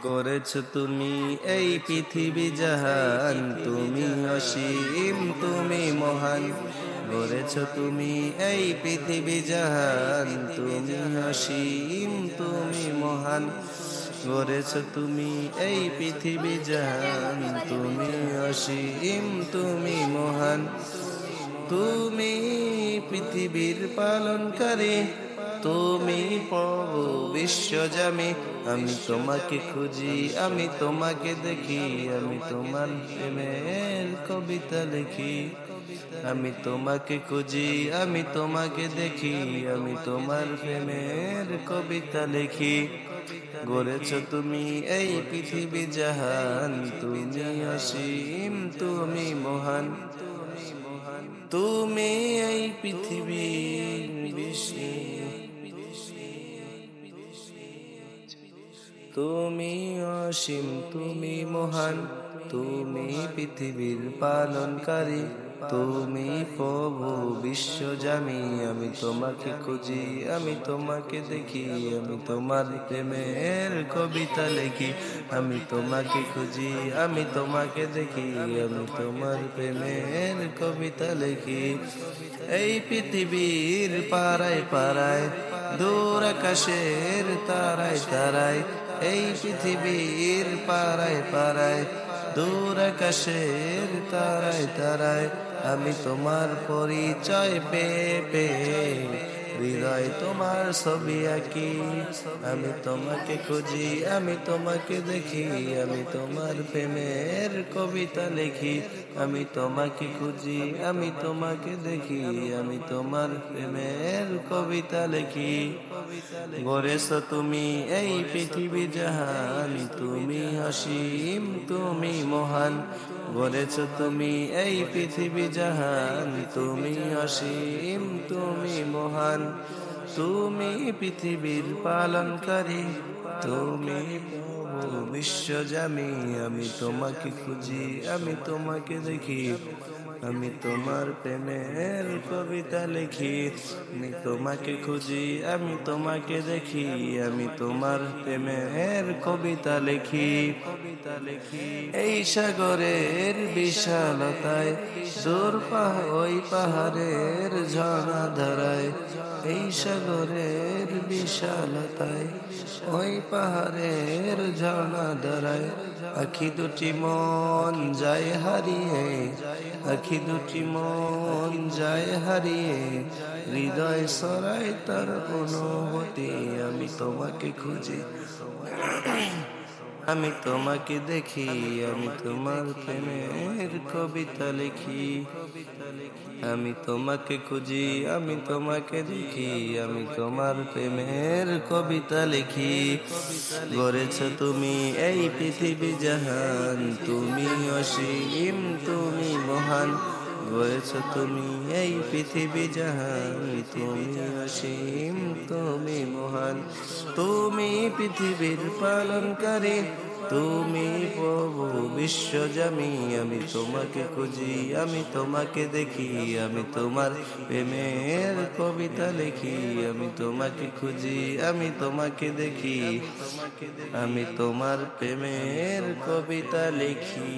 গড়েছ তুমি এই পৃথিবী জাহান, তুমি অসীম তুমি মহান। গড়েছ তুমি এই পৃথিবী জাহান, তুমি অসীম তুমি মহান। গড়েছ তুমি এই পৃথিবী জাহান, তুমি অসীম তুমি মহান। তুমি পৃথিবীর পালনকারী, তুমি প্রভু বিশ্বজামি। আমি তোমাকে খুঁজি, আমি তোমাকে দেখি, আমি তোমার প্রেমের কবিতা লিখি। আমি তোমাকে খুঁজি, আমি তোমাকে দেখি, আমি তোমার প্রেমের কবিতা লিখি। গড়েছ তুমি এই পৃথিবী জাহান, তুমি অসীম তুমি মহান। তুমি এই পৃথিবী তুমি অসীম তুমি মহান। তুমি পৃথিবীর পালনকারী, তুমি প্রভু বিশ্বজামি। আমি তোমাকে খুঁজি, আমি তোমাকে দেখি, আমি তোমার প্রেমের কবিতা লিখি। আমি তোমাকে খুঁজি, আমি তোমাকে দেখি, আমি তোমার প্রেমের কবিতা লিখি। এই পৃথিবীর পাড়ায় পাড়ায়, দূর আকাশের তারায় তারায়। এই পৃথিবীর পাড়ায় পাড়ায়, দূর আকাশের তারায় তারায়। আমি তোমার পরিচয় পেয়ে পেয়ে হৃদয় তোমার ছবি আঁকি। আমি তোমাকে খুঁজি, আমি তোমাকে দেখি, আমি তোমার প্রেমের কবিতা লিখি। আমি তোমাকে খুঁজি, আমি তোমাকে দেখি, আমি তোমার প্রেমের কবিতা লিখি। গড়েছ তুমি এই পৃথিবী জাহান, তুমি অসীম তুমি মহান। গড়েছ তুমি এই পৃথিবী জাহান, তুমি অসীম তুমি মহান। তুমি পৃথিবীর পালনকারী, তুমি প্রভু বিশ্বজামি। আমি তোমাকে খুঁজি, আমি তোমাকে দেখি, আমি তোমার প্রেমের কবিতা লিখি। আমি তোমাকে খুঁজি, আমি তোমাকে দেখি, আমি তোমার প্রেমের কবিতা লিখি। এই সাগরের বিশালতায়, দূর ওই পাহাড়ের ঝর্ণা ধারায়। এই সাগরের বিশালতায়, ওই পাহাড়ের ঝর্ণা ধারায়। আখি দুটি মন যায় হারিয়ে, আখি দুটি মন যায় হারিয়ে। হৃদয় সরাই তার অনুভূতি। আমি তোমাকে খুঁজি, আমি তোমাকে দেখি, আমি তোমার প্রেমের কবিতা লিখি। আমি তোমাকে খুঁজি, আমি তোমাকে দেখি, আমি তোমার প্রেমের কবিতা লিখি। গড়েছ তুমি এই পৃথিবী জাহান, তুমি অসীম তুমি মহান। গড়েছ তুমি এই পৃথিবী জাহান, তুমি অসীম তুমি মহান। তুমি পৃথিবীর পালনকারী, তুমি প্রভু বিশ্বজামি। আমি তোমাকে খুঁজি, আমি তোমাকে দেখি, আমি তোমার প্রেমের কবিতা লিখি। আমি তোমাকে খুঁজি, আমি তোমাকে দেখি, আমি তোমার প্রেমের কবিতা লিখি।